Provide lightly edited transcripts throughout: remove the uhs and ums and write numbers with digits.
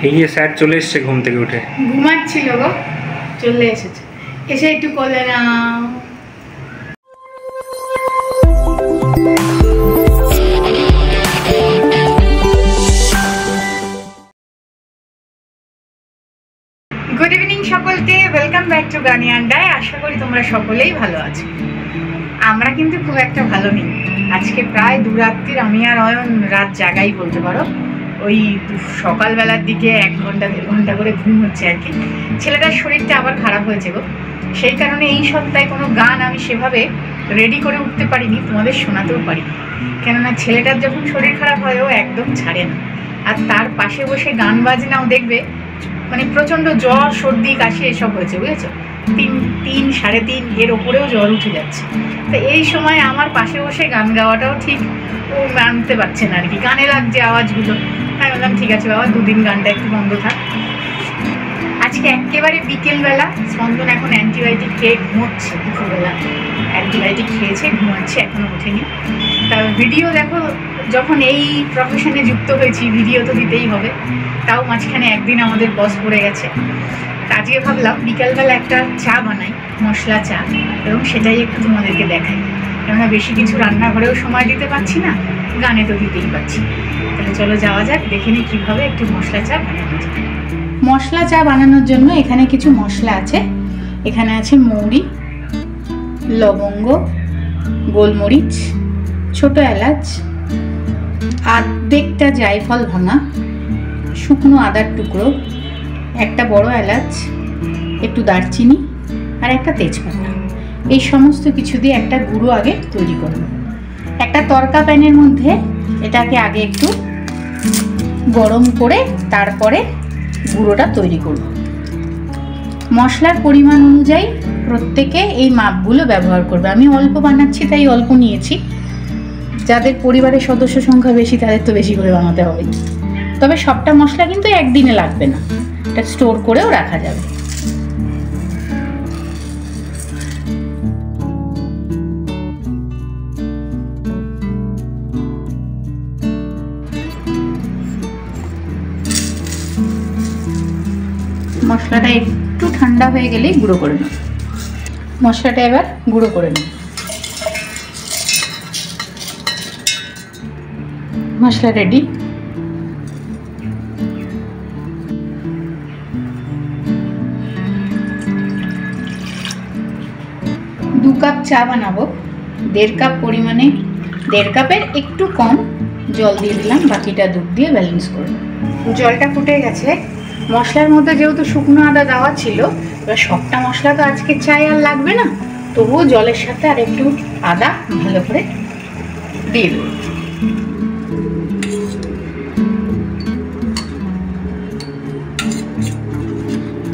এই যে স্যার চলে এসেছে ঘুম থেকে উঠে, ঘুমাচ্ছিল গো, চলে এসেছে। এসে একটু কোলে নাও। গুড ইভিনিং সকলকে, ওয়েলকাম ব্যাক টু গানি আড্ডায়। আশা করি তোমরা সকলেই ভালো আছো। আমরা কিন্তু খুব একটা ভালো নেই। আজকে প্রায় দুরাত্রির আমি আর অয়ন রাত জাগাই বলতে পারো। ওই সকালবেলার দিকে 1 ঘন্টা 1.5 ঘন্টা করে ঘুম হচ্ছে আর কি। ছেলেটার শরীরটা আবার খারাপ হয়েছে গো, সেই কারণে এই সপ্তাহে কোনো গান আমি সেভাবে রেডি করে উঠতে পারিনি, তোমাদের শোনাতেও পারি। কেননা ছেলেটার যখন শরীর খারাপ হয় ও একদম ছাড়ে না। আর তার পাশে বসে গান বাজনাও দেখবে, মানে প্রচণ্ড জ্বর সর্দি কাশি এসব হয়েছে, বুঝেছো? 3 3.5 এর ওপরেও জ্বর উঠে যাচ্ছে। তো এই সময় আমার পাশে বসে গান গাওয়াটাও ঠিক ও মানতে পারছে না আর কি। গানে লাগছে আওয়াজগুলো। আমি বললাম ঠিক আছে বাবা, 2 দিন গানটা একটু বন্ধ থাক। আজকে একেবারে বিকেলবেলা স্পন্দন এখন অ্যান্টিবায়োটিক খেয়ে ঘুমোচ্ছে। দুপুরবেলা অ্যান্টিবায়োটিক খেয়েছে, ঘুমাচ্ছে, এখনও ওঠেনি। তা ভিডিও দেখো, যখন এই প্রফেশনে যুক্ত হয়েছি ভিডিও তো দিতেই হবে। তাও মাঝখানে একদিন আমাদের বস পড়ে গেছে। আজকে ভাবলাম বিকালবেলা একটা চা বানাই, মশলা চা, এবং সেটাই একটু তোমাদেরকে দেখাই। কেননা বেশি কিছু রান্নাঘরেও সময় দিতে পারছি না, গানে তো দিতেই পারছি। তাহলে চলো যাওয়া যাক, দেখে নিই কীভাবে একটু মশলা চা বানানো যায়। মশলা চা বানানোর জন্য এখানে কিছু মশলা আছে। এখানে আছে মৌরি, লবঙ্গ, গোলমরিচ, ছোট এলাচ, আর্ধেকটা জায়ফল ভাঙা, শুকনো আদার টুকরো, একটা বড় এলাচ, একটু দারচিনি আর একটা তেজপাতা। এই সমস্ত কিছু দিয়ে একটা গুঁড়ো আগে তৈরি করব। একটা তড়কা প্যানের মধ্যে এটাকে আগে একটু গরম করে তারপরে গুঁড়োটা তৈরি করব। মশলার পরিমাণ অনুযায়ী প্রত্যেকে এই মাপগুলো ব্যবহার করবে। আমি অল্প বানাচ্ছি তাই অল্প নিয়েছি। যাদের পরিবারের সদস্য সংখ্যা বেশি তাদের তো বেশি করে বানাতে হবে। তবে সবটা মশলা কিন্তু একদিনে লাগবে না, এটা স্টোর করেও রাখা যাবে। মশলাটা একটু ঠান্ডা হয়ে গেলেই গুঁড়ো করে নেব। মশলাটা এবার গুঁড়ো করে নেব। মশলা রেডি। 2 কাপ চা বানাবো। 1.5 কাপ পরিমাণে, 1.5 কাপের একটু কম জল দিয়ে দিলাম, বাকিটা দুধ দিয়ে ব্যালেন্স করব। জলটা ফুটে গেছে। মশলার মধ্যে যেহেতু শুকনো আদা দেওয়া ছিল, এবার সবটা মশলা তো আজকে চাই আর লাগবে না, তবুও জলের সাথে আর একটু আদা ভালো করে দিয়ে দেব।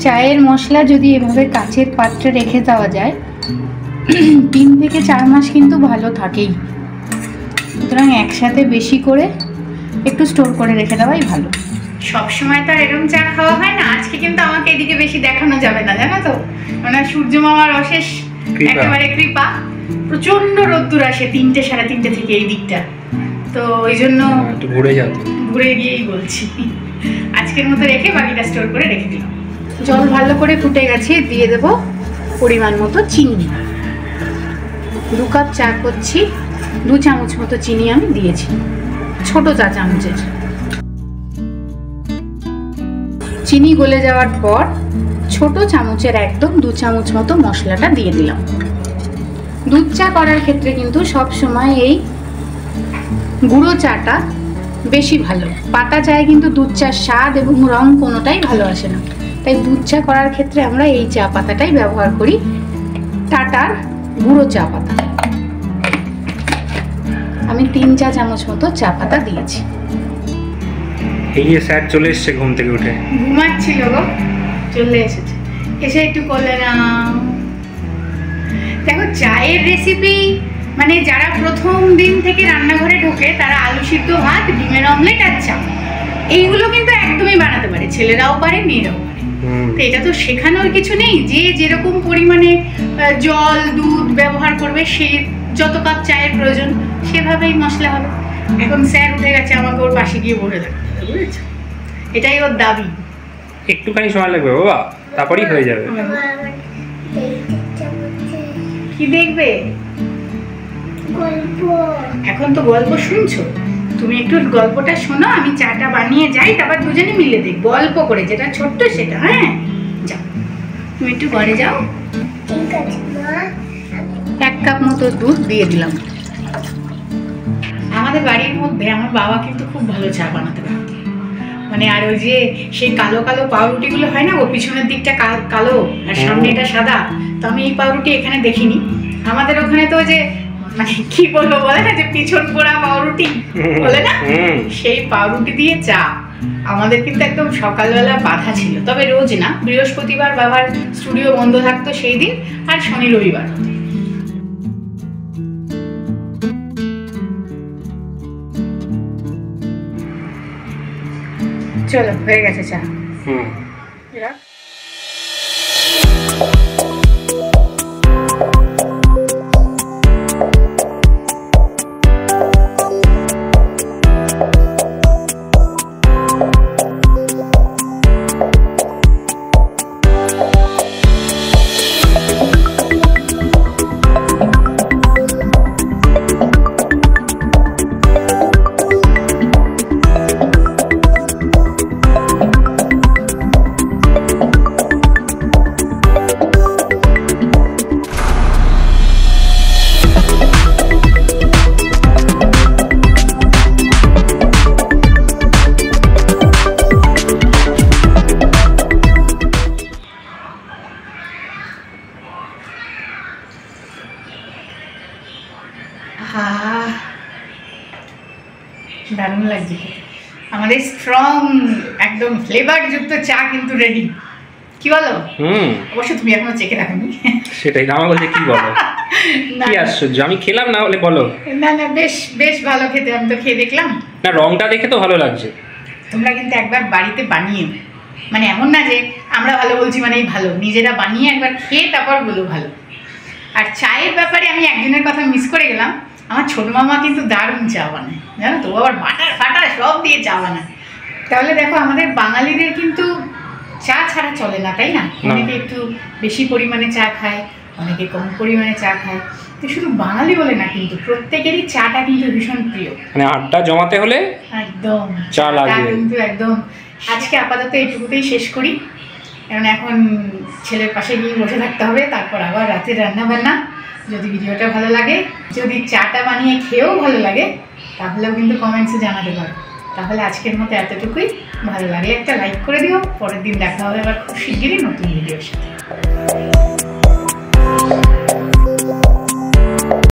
চায়ের মশলা যদি এভাবে কাচের পাত্রে রেখে দেওয়া যায় 3 থেকে 4 মাস কিন্তু ভালো থাকেই। সুতরাং একসাথে বেশি করে একটু স্টোর করে রেখে দেওয়াই ভালো। সবসময় তো আর এরকম চা খাওয়া হয় না। আজকে কিন্তু আমাকে এদিকে বেশি দেখানো যাবে না, জানো তো, মানে সূর্য মামার অশেষ একেবারে কৃপা। প্রচন্ড রোদ্দুর আসে 3টে 3:30 থেকে এই দিকটা, তো ওই জন্য ঘুরে গিয়েই বলছি। আজকের মতো রেখে বাকিটা স্টোর করে রেখে দিলাম। জল ভালো করে ফুটে গেছে, দিয়ে দেব পরিমাণ মতো চিনি। 2 কাপ চা করছি, 2 চামচ মতো চিনি আমি দিয়েছি, ছোট চা চামচের। চিনি গলে যাওয়ার পর ছোট চামচের একদম 2 চামচ মতো মশলাটা দিয়ে দিলাম। দুধ চা করার ক্ষেত্রে কিন্তু সব সময় এই গুঁড়ো চাটা বেশি ভালো। পাতা চায়ে কিন্তু দুধ চার স্বাদ এবং রং কোনোটাই ভালো আসে না, তাই দুধ চা করার ক্ষেত্রে আমরা এই চা পাতাটাই ব্যবহার করি, টাটার গুঁড়ো চা পাতা। আমি 3 চা চামচ মতো চা পাতা দিয়েছি। এই যে স্যার চলে এসেছে ঘুম থেকে উঠে, ঘুমাচ্ছিল গো, চলে এসেছে। এসে একটু কোলে নাও। দেখো, চায়ের রেসিপি মানে যারা প্রথম দিন থেকে রান্নাঘরে ঢোকে তারা আলু সিদ্ধ ভাত, ডিমের অমলেট আর চা, এইগুলো কিন্তু একদমই বানাতে পারে। ছেলেরাও পারে, মেয়েরাও পারে। তো এটা তো শেখানোর কিছু নেই। যে যেরকম পরিমাণে জল দুধ ব্যবহার করবে, সে যত কাপ চায়ের প্রয়োজন সেভাবেই মশলা হবে। এখন স্যার উঠে গেছে, আমাকে ওর পাশে গিয়ে বসে থাকতে হবে, বুঝেছো? এটাই ওর দাবি। একটুখানি সময় লাগবে বাবা, তারপরেই হয়ে যাবে। কি দেখবে? গল্প। এখন তো গল্প শুনছো, তুমি একটু গল্পটা শোনো, আমি চাটা বানিয়ে যাই, তারপর দুজনে মিলে দেখব গল্প করে, যেটা ছোট্ট সেটা। হ্যাঁ যাও, তুমি একটু ঘরে যাও। ঠিক আছে মা। 1 কাপ মতো দুধ দিয়ে দিলাম। আমাদের বাড়ির মধ্যে আমার বাবা কিন্তু খুব ভালো চা বানাতে পারে, মানে আর ওই যে সেই কালো কালো পাউরুটিগুলো হয় না, ওর পিছনের দিকটা কালো আর সামনে এটা সাদা, তো আমি এই পাউরুটি এখানে দেখিনি। আমাদের ওখানে তো যে মানে কি বলবো বলে না, যে পিছন পোড়া পাউরুটি বলে না, সেই পাউরুটি দিয়ে চা আমাদের কিন্তু একদম সকালবেলা বাধা ছিল। তবে রোজ না, বৃহস্পতিবার বাবার স্টুডিও বন্ধ থাকতো সেই দিন, আর শনি রবিবার। চলো হয়ে গেছে চা। দারুণ লাগছে, আমাদের স্ট্রং একদম ফ্লেভার যুক্ত চা কিন্তু রেডি। কি বলো? অবশ্য তুমি এখনো চেখে রাখোনি। সেটাই না, আমার বলছে কি বলো, কি আশ্চর্য, আমি খেলাম না বলে বলো। না না, বেশ বেশ ভালো খেতে, আমি তো খেয়ে দেখলাম। না, রংটা দেখে তো ভালো লাগছে। তোমরা কিন্তু একবার বাড়িতে বানিয়ে, মানে এমন না যে আমরা ভালো বলছি মানেই ভালো, নিজেরা বানিয়ে একবার খেয়ে তারপর বলো ভালো। আর চায়ের ব্যাপারে আমি একজনের কথা মিস করে গেলাম, আমার ছোট মামা কিন্তু দারুণ চা বানায়, জানো তো, আবার বাটার ফাটার সব দিয়ে চা বানায়। তাহলে দেখো আমাদের বাঙালিদের কিন্তু চা ছাড়া চলে না, তাই না? অনেকে একটু বেশি পরিমাণে চা খায়, অনেকে কম পরিমাণে চা খায়, তো শুধু বাঙালি বলে না, কিন্তু প্রত্যেকেরই চাটা কিন্তু ভীষণ প্রিয়। মানে আড্ডা জমাতে হলে একদম চা লাগে কিন্তু একদম। আজকে আপাতত এইটুকুতেই শেষ করি, কারণ এখন ছেলের পাশে গিয়ে বসে থাকতে হবে, তারপর আবার রাতে রান্না বান্না। যদি ভিডিওটা ভালো লাগে, যদি চাটা বানিয়ে খেয়েও ভালো লাগে, তাহলেও কিন্তু কমেন্টসে জানাতে পারো। তাহলে আজকের মতো এতটুকুই, ভালো লাগলে একটা লাইক করে দিও। পরের দিন দেখা হবে আবার খুব শিগগিরই নতুন ভিডিওর সাথে।